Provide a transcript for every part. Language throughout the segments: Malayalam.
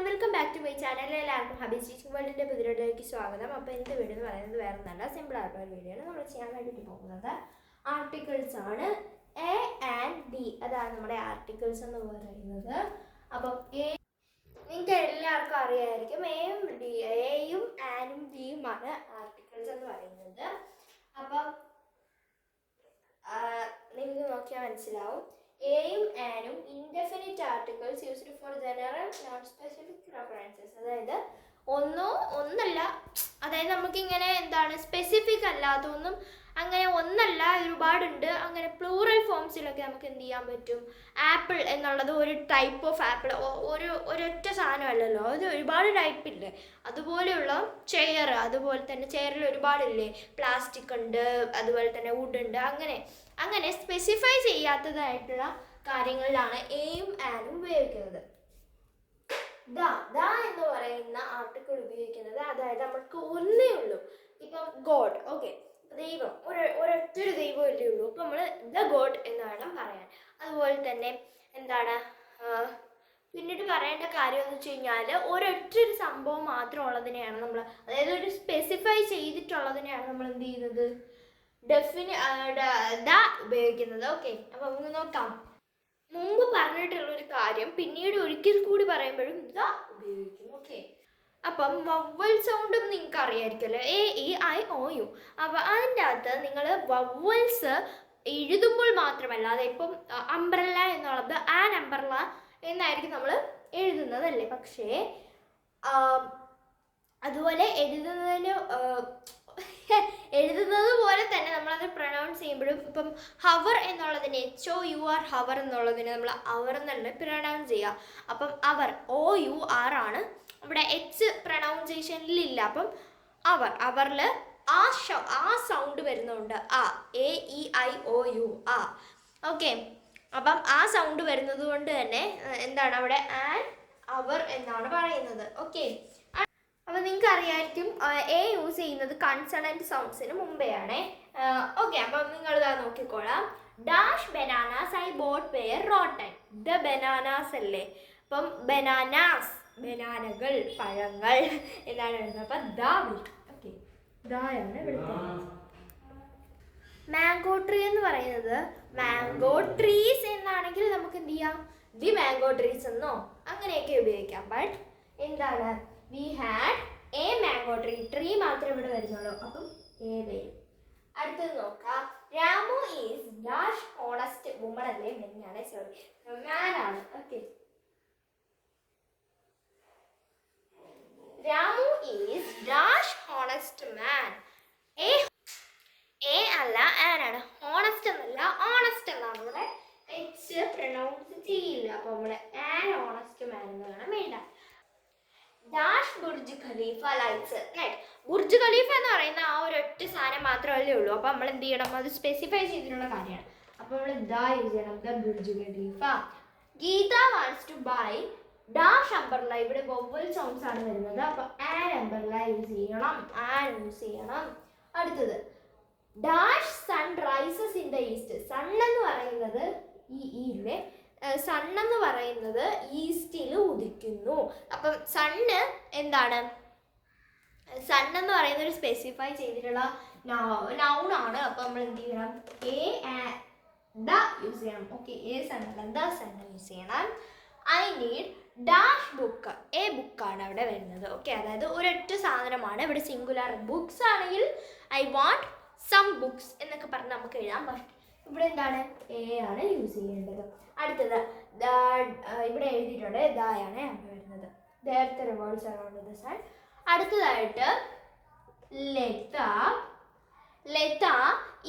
Welcome back to my channel. എല്ലാവർക്കും ഹബീസ് ടീച്ചിങ് വേൾഡിൻ്റെ പുതിയയിലേക്ക് സ്വാഗതം. അപ്പോൾ എൻ്റെ വീഡിയോ എന്ന് പറയുന്നത് വേറെ നല്ല സിമ്പിൾ ആയിട്ടുള്ള ഒരു വീഡിയോ ആണ്. നമ്മൾ ചെയ്യാൻ വേണ്ടിയിട്ട് പോകുന്നത് ആർട്ടിക്കിൾസ് ആണ്. എ ആൻഡ് ഡി, അതാണ് നമ്മുടെ ആർട്ടിക്കിൾസ് എന്ന് പറയുന്നത്. അപ്പം നിങ്ങൾക്ക് എല്ലാവർക്കും അറിയാമായിരിക്കും എയും ആനും ഡിയുമാണ് ആർട്ടിക്കിൾസ് എന്ന് പറയുന്നത്. അപ്പം നിങ്ങൾക്ക് നോക്കിയാൽ മനസ്സിലാവും. എയും ആനും indefinite articles used for general non specific references. അതായത് ഒന്നല്ല, അതായത് നമുക്കിങ്ങനെ എന്താണ് സ്പെസിഫിക് അല്ലാത്തൊന്നും അങ്ങനെ ഒന്നല്ല, ഒരുപാടുണ്ട്. അങ്ങനെ പ്ലൂറൽ ഫോംസിലൊക്കെ നമുക്ക് എന്ത് ചെയ്യാൻ പറ്റും? ആപ്പിൾ എന്നുള്ളത് ഒരു ടൈപ്പ് ഓഫ് ആപ്പിൾ, ഒരൊറ്റ സാധനമല്ലല്ലോ, അത് ഒരുപാട് ടൈപ്പില്ലേ. അതുപോലെയുള്ള ചെയർ, അതുപോലെ തന്നെ ചെയറിൽ ഒരുപാടില്ലേ, പ്ലാസ്റ്റിക് ഉണ്ട്, അതുപോലെ തന്നെ വുഡ് ഉണ്ട്. അങ്ങനെ സ്പെസിഫൈ ചെയ്യാത്തതായിട്ടുള്ള കാര്യങ്ങളിലാണ് എയും ആനും ഉപയോഗിക്കുന്നത്. ദ എന്ന് പറയുന്ന ആർട്ടിക്കിൾ ഉപയോഗിക്കുന്നത്, അതായത് നമുക്ക് ഒന്നേ ഉള്ളൂ. ഇപ്പം ഗോഡ്, ഓക്കെ, ദൈവം, ഒരൊറ്റൊരു ദൈവമല്ലേ ഉള്ളൂ. അപ്പം നമ്മൾ ദ ഗോഡ് എന്ന് വേണം പറയാൻ. അതുപോലെ തന്നെ എന്താണ് പിന്നീട് പറയേണ്ട കാര്യം എന്ന് വെച്ച് കഴിഞ്ഞാൽ ഒരൊറ്റൊരു സംഭവം മാത്രം ഉള്ളതിനെയാണ് നമ്മൾ, അതായത് ഒരു സ്പെസിഫൈ ചെയ്തിട്ടുള്ളതിനെയാണ് നമ്മൾ എന്ത് ചെയ്യുന്നത്? ദ ഉപയോഗിക്കുന്നത്. ഓക്കെ, അപ്പം നമുക്ക് നോക്കാം. മുമ്പ് പറഞ്ഞിട്ടുള്ളൊരു കാര്യം പിന്നീട് ഒരിക്കൽ കൂടി പറയുമ്പോഴും ദ ഉപയോഗിക്കും. ഓക്കെ, അപ്പം വവ്വൽ സൗണ്ടും നിങ്ങൾക്ക് അറിയാമായിരിക്കുമല്ലോ, A E I O U. അപ്പം അതിൻ്റെ അകത്ത് നിങ്ങൾ വവ്വൽസ് എഴുതുമ്പോൾ മാത്രമല്ല, അതിപ്പം അംബ്രല്ല എന്നുള്ളത് ആൻ അംബ്രല്ല എന്നായിരിക്കും നമ്മൾ എഴുതുന്നതല്ലേ. പക്ഷേ അതുപോലെ എഴുതുന്നത് പോലെ തന്നെ നമ്മളത് പ്രൊനൗൺസ് ചെയ്യുമ്പോഴും ഇപ്പം ഹവർ എന്നുള്ളതിന് HOUR ഹവർ എന്നുള്ളതിന് നമ്മൾ അവർ എന്നല്ല പ്രൊനൗൺസ് ചെയ്യുക. അപ്പം അവർ OUR ആണ്. ഇവിടെ H പ്രൊനൗൺസിയേഷനിലില്ല. അപ്പം അവറിൽ ആ സൗണ്ട് വരുന്നുണ്ട്, AEIOU ആ. ഓക്കെ, അപ്പം ആ സൗണ്ട് വരുന്നത് കൊണ്ട് തന്നെ എന്താണ് അവിടെ ആൻ അവർ എന്നാണ് പറയുന്നത്. ഓക്കെ, അപ്പോൾ നിങ്ങൾക്ക് അറിയാമായിരിക്കും എ യൂസ് ചെയ്യുന്നത് കൺസണൻറ്റ് സൗണ്ട്സിന് മുമ്പെയാണ്. ഓക്കെ, അപ്പം നിങ്ങളിതാ നോക്കിക്കോളാം. Dash bananas I bought were rotten. The bananas അല്ലേ, അപ്പം ബനാനകൾ, പഴങ്ങൾ എന്നാണ് വരുന്നത്. അപ്പം ദാ വരും. ഓക്കെ, ദായാണ് വിളിക്കുന്നത്. മാംഗോ ട്രീ എന്ന് പറയുന്നത് മാംഗോ ട്രീസ് എന്നാണെങ്കിൽ നമുക്ക് എന്ത് ചെയ്യാം? ദി മാംഗോ ട്രീസ് എന്നോ അങ്ങനെയൊക്കെ ഉപയോഗിക്കാം. ബട്ട് എന്താണ്, we had A mango tree മാത്രമേ ഇവിടെ വരുന്നുള്ളൂ. അപ്പം എ വരും. അടുത്തത് നോക്കാം. Ramu is dash honest woman അല്ലേ, മെന്നാണ്, സോറി, മാൻ ആണ്. Okay, Ramu is dash honest man. A അല്ല ആൻ ആണ്. ഹോണസ്റ്റ് എന്നല്ല, ഓണസ്റ്റ് എന്നാണ്. ഇവിടെ H പ്രൊനൗൺസ് ചെയ്യില്ല. അപ്പോൾ നമ്മുടെ ആൻ ഹോണസ്റ്റ് മാൻ എന്ന് വേണം വേണ്ട. Dash Burj Khalifa lights night. Burj Khalifa എന്ന് പറയുന്ന ആ ഒരൊറ്റ സാധനം മാത്രമല്ലേ ഉള്ളൂ. അപ്പോൾ നമ്മൾ എന്ത് ചെയ്യണം? അത് സ്പെസിഫൈ ചെയ്തിട്ടുള്ള കാര്യമാണ്. അപ്പോൾ നമ്മൾ ദ യൂസ് ചെയ്യണം, the Burj Khalifa. Geeta wants to buy dash umbrella. ഇവിടെ വവ്വൽ സൗണ്ട്സ് ആണ് വരുന്നത്. അപ്പോൾ ആൻ അംബ്രല്ല യൂസ് ചെയ്യണം. അടുത്തത് dash sun rises in the east. Sun എന്ന് പറയുന്നത് സൺ എന്ന് പറയുന്നത് ഈസ്റ്റിൽ ഉദിക്കുന്നു. അപ്പം സണ്ണ് എന്താണ്? സൺ എന്ന് പറയുന്ന ഒരു സ്പെസിഫൈ ചെയ്തിട്ടുള്ള നൗൺ ആണ്. അപ്പം നമ്മൾ എന്ത് ചെയ്യണം? ദ യൂസ് ചെയ്യണം. ഓക്കെ, സൺ അല്ല, ദ സൺ യൂസ് ചെയ്യണം. I need dash book. ബുക്കാണ് അവിടെ വരുന്നത്. ഓക്കെ, അതായത് ഒരൊറ്റ സാധനമാണ്. ഇവിടെ സിംഗുലാർ. ബുക്സ് ആണെങ്കിൽ ഐ വാണ്ട് സം ബുക്സ് എന്നൊക്കെ പറഞ്ഞ് നമുക്ക് എഴുതാം. ബട്ട് ഇവിടെ എന്താണ്? എ ആണ് യൂസ് ചെയ്യേണ്ടത്. അടുത്തത് ഇവിടെ എഴുതിയിട്ടുണ്ട്, ദായാണ് അവിടെ വരുന്നത്. നേരത്തെ റിവോൾവ്സ് അറൗണ്ട് ദ സൺ. അടുത്തതായിട്ട് Latha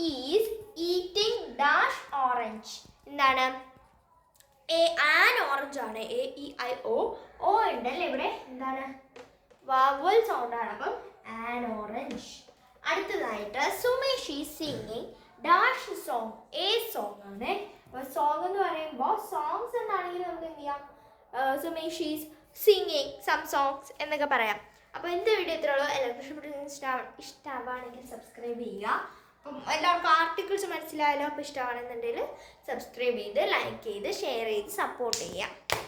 is eating dash orange. എന്താണ്? ആൻ ഓറഞ്ച് ആണ്. AEIO ഉണ്ടല്ലേ ഇവിടെ. എന്താണ്? വവൽ സൗണ്ടാണ്. അപ്പം ആൻ ഓറഞ്ച്. അടുത്തതായിട്ട് Sumesh is singing dash song. Song ആണ്. അപ്പോൾ സോങ് എന്ന് പറയുമ്പോൾ സോങ്സ് എന്നാണെങ്കിൽ നമുക്ക് എന്ത് ചെയ്യാം? Sumesh is singing some songs എന്നൊക്കെ പറയാം. അപ്പോൾ എൻ്റെ വീഡിയോ ഇത്രയുള്ളൂ. എല്ലാവർക്കും ഇഷ്ടമാണെങ്കിൽ സബ്സ്ക്രൈബ് ചെയ്യുക. അപ്പം എല്ലാവർക്കും ആർട്ടിക്കിൾസ് മനസ്സിലായല്ലോ. അപ്പോൾ ഇഷ്ടമാണെന്നുണ്ടെങ്കിൽ സബ്സ്ക്രൈബ് ചെയ്ത്, ലൈക്ക് ചെയ്ത്, ഷെയർ ചെയ്ത് സപ്പോർട്ട് ചെയ്യുക.